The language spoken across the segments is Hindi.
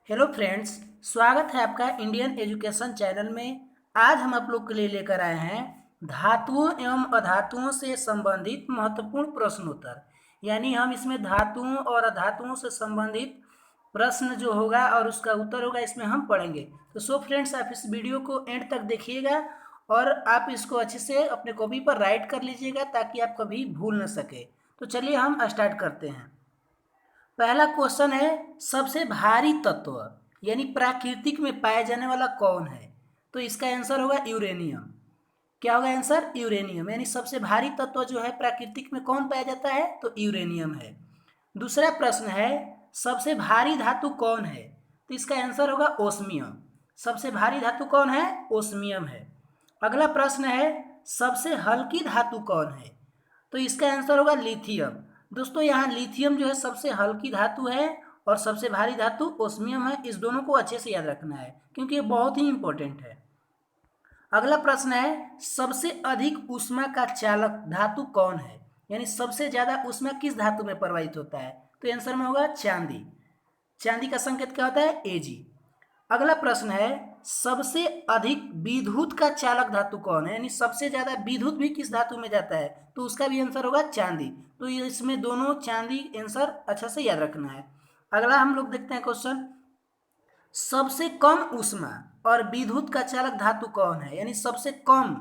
हेलो फ्रेंड्स, स्वागत है आपका इंडियन एजुकेशन चैनल में। आज हम आप लोग के लिए लेकर आए हैं धातुओं एवं अधातुओं से संबंधित महत्वपूर्ण प्रश्नोत्तर। यानी हम इसमें धातुओं और अधातुओं से संबंधित प्रश्न जो होगा और उसका उत्तर होगा, इसमें हम पढ़ेंगे। तो सो फ्रेंड्स, आप इस वीडियो को एंड तक देखिएगा और आप इसको अच्छे से अपने कॉपी पर राइट कर लीजिएगा ताकि आप कभी भूल न सके। तो चलिए हम स्टार्ट करते हैं। पहला क्वेश्चन है, सबसे भारी तत्व यानी प्राकृतिक में पाया जाने वाला कौन है? तो इसका आंसर होगा यूरेनियम। क्या होगा आंसर? यूरेनियम। यानी सबसे भारी तत्व जो है प्राकृतिक में कौन पाया जाता है? तो यूरेनियम है। दूसरा प्रश्न है, सबसे भारी धातु कौन है? तो इसका आंसर होगा ओस्मियम। सबसे भारी धातु कौन है? ओस्मियम है। अगला प्रश्न है, सबसे हल्की धातु कौन है? तो इसका आंसर होगा लिथियम। दोस्तों, यहाँ लिथियम जो है सबसे हल्की धातु है और सबसे भारी धातु ओस्मियम है। इस दोनों को अच्छे से याद रखना है क्योंकि ये बहुत ही इंपॉर्टेंट है। अगला प्रश्न है, सबसे अधिक ऊष्मा का चालक धातु कौन है? यानी सबसे ज्यादा ऊष्मा किस धातु में प्रवाहित होता है? तो आंसर में होगा चांदी। चांदी का संकेत क्या होता है? Ag। अगला प्रश्न है, सबसे अधिक विद्युत का चालक धातु कौन है? यानी सबसे ज्यादा विद्युत भी किस धातु में जाता है? तो उसका भी आंसर होगा चांदी। तो ये इसमें दोनों चांदी आंसर अच्छा से याद रखना है। अगला हम लोग देखते हैं क्वेश्चन, सबसे कम ऊष्मा और विद्युत का चालक धातु कौन है? यानी सबसे कम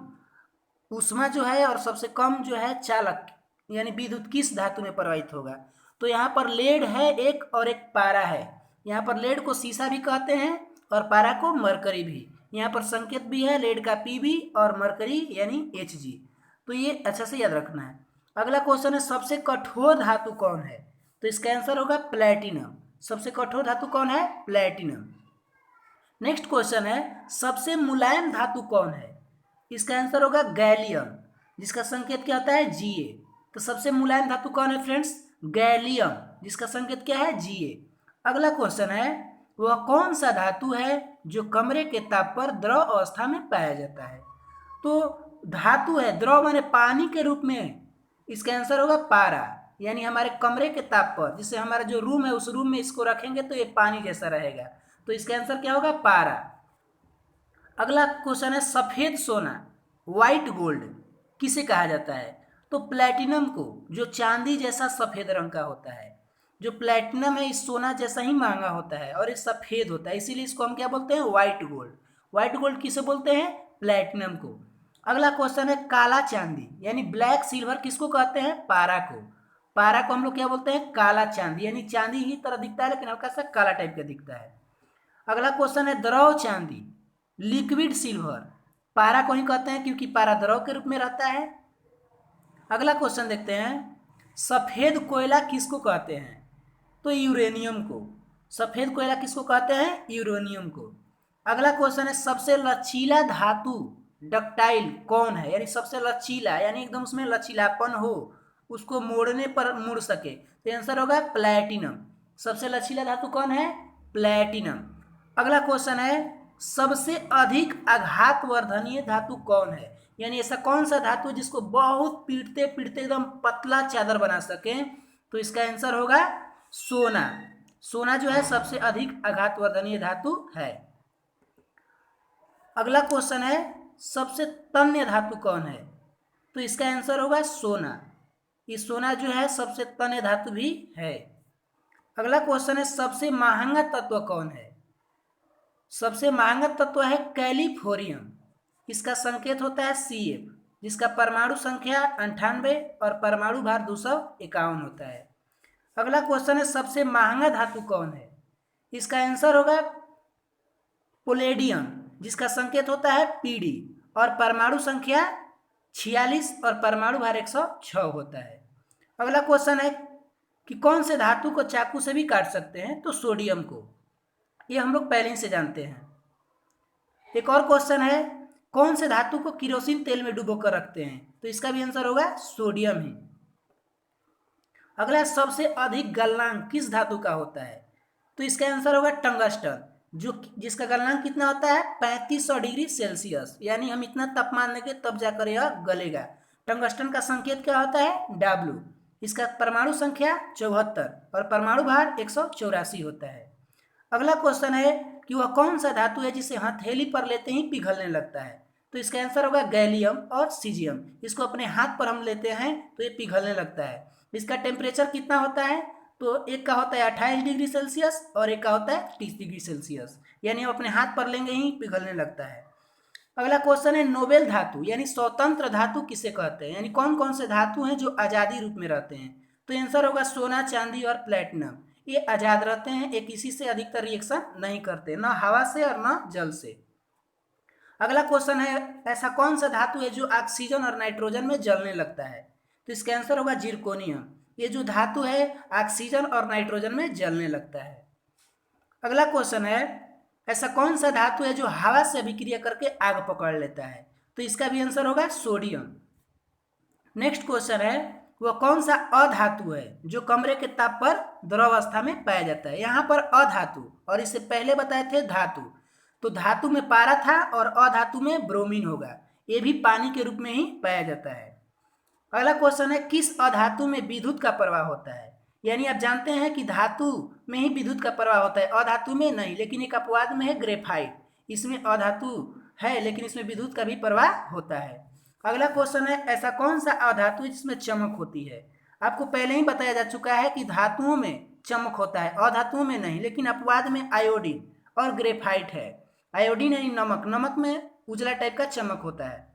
ऊष्मा जो है और सबसे कम जो है चालक यानी विद्युत किस धातु में प्रवाहित होगा? तो यहाँ पर लेड है एक और एक पारा है। यहाँ पर लेड को सीसा भी कहते हैं और पारा को मरकरी भी। यहाँ पर संकेत भी है लेड का Pb और मरकरी यानी Hg। तो ये अच्छा से याद रखना है। अगला क्वेश्चन है, सबसे कठोर धातु कौन है? तो इसका आंसर होगा प्लेटिनम। सबसे कठोर धातु कौन है? प्लेटिनम। नेक्स्ट क्वेश्चन है, सबसे मुलायम धातु कौन है? इसका आंसर होगा गैलियम, जिसका संकेत क्या होता है? Ga। तो सबसे मुलायम धातु कौन है फ्रेंड्स? गैलियम, जिसका संकेत क्या है? Ga। अगला क्वेश्चन है, वह कौन सा धातु है जो कमरे के ताप पर द्रव अवस्था में पाया जाता है? तो धातु है, द्रव माने पानी के रूप में, इसका आंसर होगा पारा। यानी हमारे कमरे के ताप पर, जिससे हमारा जो रूम है उस रूम में इसको रखेंगे तो ये पानी जैसा रहेगा। तो इसका आंसर क्या होगा? पारा। अगला क्वेश्चन है, सफेद सोना व्हाइट गोल्ड किसे कहा जाता है? तो प्लैटिनम को, जो चांदी जैसा सफेद रंग का होता है। जो प्लैटिनम है इस सोना जैसा ही महंगा होता है और ये सफेद होता है, इसीलिए इसको हम क्या बोलते हैं? White gold. व्हाइट गोल्ड किसे बोलते हैं? प्लैटिनम को। अगला क्वेश्चन है, काला चांदी यानी ब्लैक सिल्वर किसको कहते हैं? पारा को। पारा को हम लोग क्या बोलते हैं? काला चांदी। यानी चांदी ही तरह दिखता है लेकिन हल्का सा काला टाइप का दिखता है। अगला क्वेश्चन है, द्रव चांदी लिक्विड सिल्वर पारा को ही कहते हैं क्योंकि पारा द्रव के रूप में रहता है। अगला क्वेश्चन देखते हैं, सफेद कोयला किसको कहते हैं? तो यूरेनियम को। सफेद कोयला किसको कहते हैं? यूरेनियम को। अगला क्वेश्चन है, सबसे लचीला धातु डक्टाइल कौन है? यानी सबसे लचीला यानी एकदम उसमें लचीलापन हो, उसको मोड़ने पर मुड़ सके। तो आंसर होगा प्लैटिनम। सबसे लचीला धातु कौन है? प्लैटिनम। अगला क्वेश्चन है, सबसे अधिक आघातवर्धनीय धातु कौन है? यानी ऐसा कौन सा धातु जिसको बहुत पीटते पीटते एकदम पतला चादर बना सके? तो इसका आंसर होगा सोना। सोना जो है सबसे अधिक आघातवर्धनीय धातु है। अगला क्वेश्चन है, सबसे तन्य धातु कौन है? तो इसका आंसर होगा सोना। ये सोना जो है सबसे तन्य धातु भी है। अगला क्वेश्चन है, सबसे महंगा तत्व कौन है? सबसे महंगा तत्व है कैलिफोरियम। इसका संकेत होता है Cf, जिसका परमाणु संख्या 98 और परमाणु भार 251 होता है। अगला क्वेश्चन है, सबसे महंगा धातु कौन है? इसका आंसर होगा पोलेडियम, जिसका संकेत होता है Pd और परमाणु संख्या 46 और परमाणु भार 106 होता है। अगला क्वेश्चन है कि कौन से धातु को चाकू से भी काट सकते हैं? तो सोडियम को। ये हम लोग पहले ही से जानते हैं। एक और क्वेश्चन है, कौन से धातु को किरोसिन तेल में डुबो कर रखते हैं? तो इसका भी आंसर होगा सोडियम ही। अगला, सबसे अधिक गलनांक किस धातु का होता है? तो इसका आंसर होगा टंगस्टन, जिसका गलनांक कितना होता है? 3500 डिग्री सेल्सियस। यानी हम इतना तापमान देंगे तब जाकर यह गलेगा। टंगस्टन का संकेत क्या होता है? W। इसका परमाणु संख्या 74 और परमाणु भार 184 होता है। अगला क्वेश्चन है कि वह कौन सा धातु है जिसे हथेली पर लेते ही पिघलने लगता है। तो इसका आंसर होगा गैलियम और सीजियम। इसको अपने हाथ पर हम लेते हैं तो ये पिघलने लगता है। इसका टेम्परेचर कितना होता है, तो एक का होता है 28 डिग्री सेल्सियस और एक का होता है 30 डिग्री सेल्सियस, यानी हम अपने हाथ पर लेंगे ही पिघलने लगता है। अगला क्वेश्चन है नोबेल धातु यानी स्वतंत्र धातु किसे कहते हैं, यानी कौन कौन से धातु हैं जो आजादी रूप में रहते हैं। तो आंसर होगा सोना, चांदी और प्लेटिनम। ये आजाद रहते हैं, ये किसी से अधिकतर रिएक्शन नहीं करते, ना हवा से और ना जल से। अगला क्वेश्चन है ऐसा कौन सा धातु है जो ऑक्सीजन और नाइट्रोजन में जलने लगता है। तो इसका आंसर होगा जिरकोनियम। ये जो धातु है ऑक्सीजन और नाइट्रोजन में जलने लगता है। अगला क्वेश्चन है ऐसा कौन सा धातु है जो हवा से अभिक्रिया करके आग पकड़ लेता है। तो इसका भी आंसर होगा सोडियम। नेक्स्ट क्वेश्चन है वह कौन सा अधातु है जो कमरे के ताप पर द्रव अवस्था में पाया जाता है। यहाँ पर अधातु और इससे पहले बताए थे धातु, तो धातु में पारा था और अधातु में ब्रोमीन होगा। ये भी पानी के रूप में ही पाया जाता है। अगला क्वेश्चन है किस अधातु में विद्युत का प्रवाह होता है। यानी आप जानते हैं कि धातु में ही विद्युत का प्रवाह होता है, अधातु में नहीं, लेकिन एक अपवाद में है ग्रेफाइट, इसमें अधातु है लेकिन इसमें विद्युत का भी प्रवाह होता है। अगला क्वेश्चन है ऐसा कौन सा अधातु है जिसमें चमक होती है। आपको पहले ही बताया जा चुका है कि धातुओं में चमक होता है, अधातुओं में नहीं, लेकिन अपवाद में आयोडीन और ग्रेफाइट है। आयोडीन यानी नमक, नमक में उजला टाइप का चमक होता है।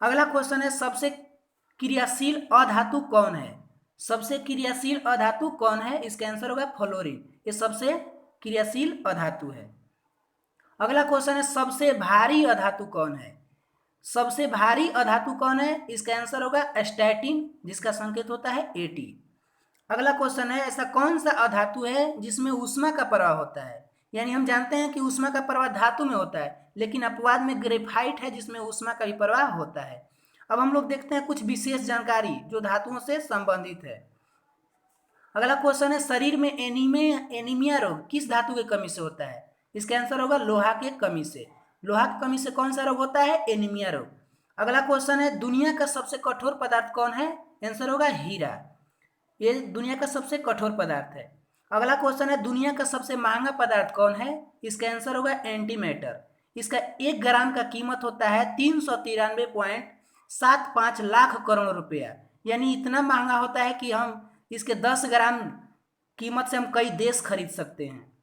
अगला क्वेश्चन है सबसे क्रियाशील अधातु कौन है। सबसे क्रियाशील अधातु कौन है, इसका आंसर होगा फ्लोरीन। ये सबसे क्रियाशील अधातु है। अगला क्वेश्चन है सबसे भारी अधातु कौन है। सबसे भारी अधातु कौन है, इसका आंसर होगा स्टैटिन, जिसका संकेत होता है At। अगला क्वेश्चन है ऐसा कौन सा अधातु है जिसमें ऊष्मा का प्रवाह होता है। यानी हम जानते हैं कि ऊष्मा का प्रवाह धातु में होता है, लेकिन अपवाद में ग्रेफाइट है जिसमें ऊष्मा का भी प्रवाह होता है। अब हम लोग देखते हैं कुछ विशेष जानकारी जो धातुओं से संबंधित है। अगला क्वेश्चन है शरीर में एनीमिया रोग किस धातु की कमी से होता है। इसका आंसर होगा लोहा के कमी से। लोहा की कमी से कौन सा रोग होता है, एनीमिया रोग। अगला क्वेश्चन है दुनिया का सबसे कठोर पदार्थ कौन है, आंसर होगा हीरा। ये दुनिया का सबसे कठोर पदार्थ है। अगला क्वेश्चन है दुनिया का सबसे महंगा पदार्थ कौन है, इसका आंसर होगा एंटीमैटर। इसका 1 ग्राम का कीमत होता है 393.75 लाख करोड़ रुपया, यानी इतना महंगा होता है कि हम इसके 10 ग्राम कीमत से हम कई देश खरीद सकते हैं।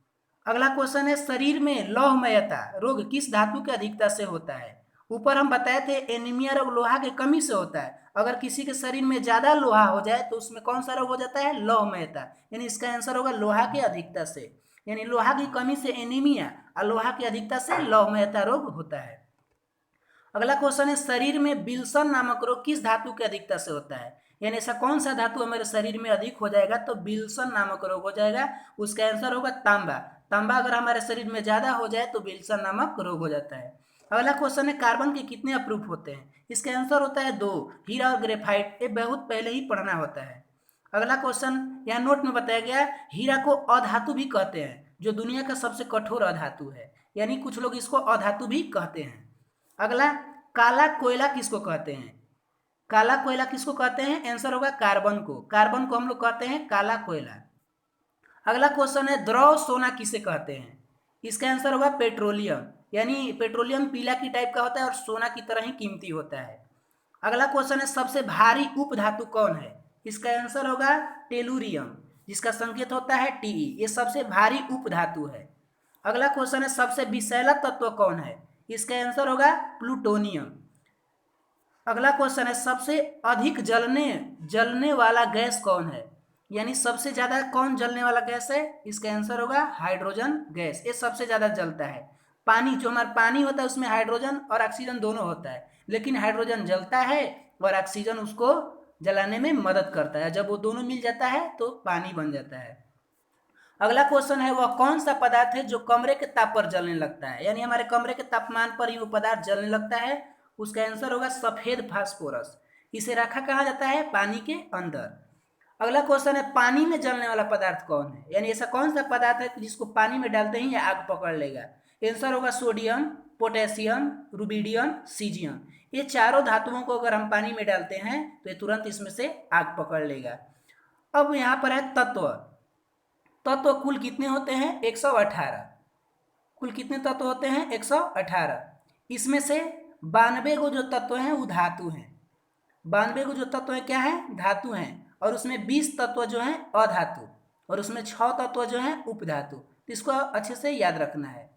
अगला क्वेश्चन है शरीर में लौहमयता रोग किस धातु की अधिकता से होता है। ऊपर हम बताए थे एनीमिया रोग लोहा की कमी से होता है। अगर किसी के शरीर में ज्यादा लोहा हो जाए तो उसमें कौन सा रोग हो जाता है, लौहमयता, यानी इसका आंसर होगा लोहा की अधिकता से। यानी लोहा की कमी से एनीमिया और लोहा की अधिकता से लौहमयता रोग होता है। अगला क्वेश्चन है शरीर में विल्सन नामक रोग किस धातु की अधिकता से होता है। यानी ऐसा कौन सा धातु हमारे शरीर में अधिक हो जाएगा तो विल्सन नामक रोग हो जाएगा। उसका आंसर होगा तांबा। तांबा अगर हमारे शरीर में ज्यादा हो जाए तो विल्सन नामक रोग हो जाता है। अगला क्वेश्चन है कार्बन के कितने अप्रूप होते हैं। इसका आंसर होता है 2, हीरा और ग्रेफाइट। ये बहुत पहले ही पढ़ना होता है। अगला क्वेश्चन यहाँ नोट में बताया गया हीरा को अधातु भी कहते हैं, जो दुनिया का सबसे कठोर अधातु है, यानी कुछ लोग इसको अधातु भी कहते हैं। अगला काला कोयला किसको कहते हैं। काला कोयला किसको कहते हैं, आंसर होगा कार्बन को। कार्बन को हम लोग कहते हैं काला कोयला। अगला क्वेश्चन है द्रव सोना किसे कहते हैं। इसका आंसर होगा पेट्रोलियम, यानी पेट्रोलियम पीला की टाइप का होता है और सोना की तरह ही कीमती होता है। अगला क्वेश्चन है सबसे भारी उपधातु कौन है। इसका आंसर होगा टेलुरियम, जिसका संकेत होता है Te। ये सबसे भारी उपधातु है। अगला क्वेश्चन है सबसे विषैला तत्व कौन है। इसका आंसर होगा प्लूटोनियम। अगला क्वेश्चन है सबसे अधिक जलने वाला गैस कौन है, यानी सबसे ज्यादा कौन जलने वाला गैस है। इसका आंसर होगा हाइड्रोजन गैस। ये सबसे ज्यादा जलता है। पानी, जो हमारा पानी होता है उसमें हाइड्रोजन और ऑक्सीजन दोनों होता है, लेकिन हाइड्रोजन जलता है और ऑक्सीजन उसको जलाने में मदद करता है। जब वो दोनों मिल जाता है तो पानी बन जाता है। अगला क्वेश्चन है वह कौन सा पदार्थ है जो कमरे के ताप पर जलने लगता है, यानी हमारे कमरे के तापमान पर ही वो पदार्थ जलने लगता है। उसका आंसर होगा सफेद फास्फोरस। इसे रखा कहाँ जाता है, पानी के अंदर। अगला क्वेश्चन है पानी में जलने वाला पदार्थ कौन है, यानी ऐसा कौन सा पदार्थ है जिसको पानी में डालते ही आग पकड़ लेगा। आंसर होगा सोडियम, पोटेशियम, रुबिडियम, सीजियम। ये चारों धातुओं को अगर हम पानी में डालते हैं तो ये तुरंत इसमें से आग पकड़ लेगा। अब यहाँ पर है तत्व। तत्व कुल कितने होते हैं? 118। कुल कितने तत्व होते हैं? 118। इसमें से 92 को जो तत्व हैं वो धातु हैं। 92 को जो तत्व है क्या है? धातु हैं। और उसमें 20 तत्व जो हैं अधातु, और उसमें 6 तत्व जो हैं उपधातु। तो इसको अच्छे से याद रखना है।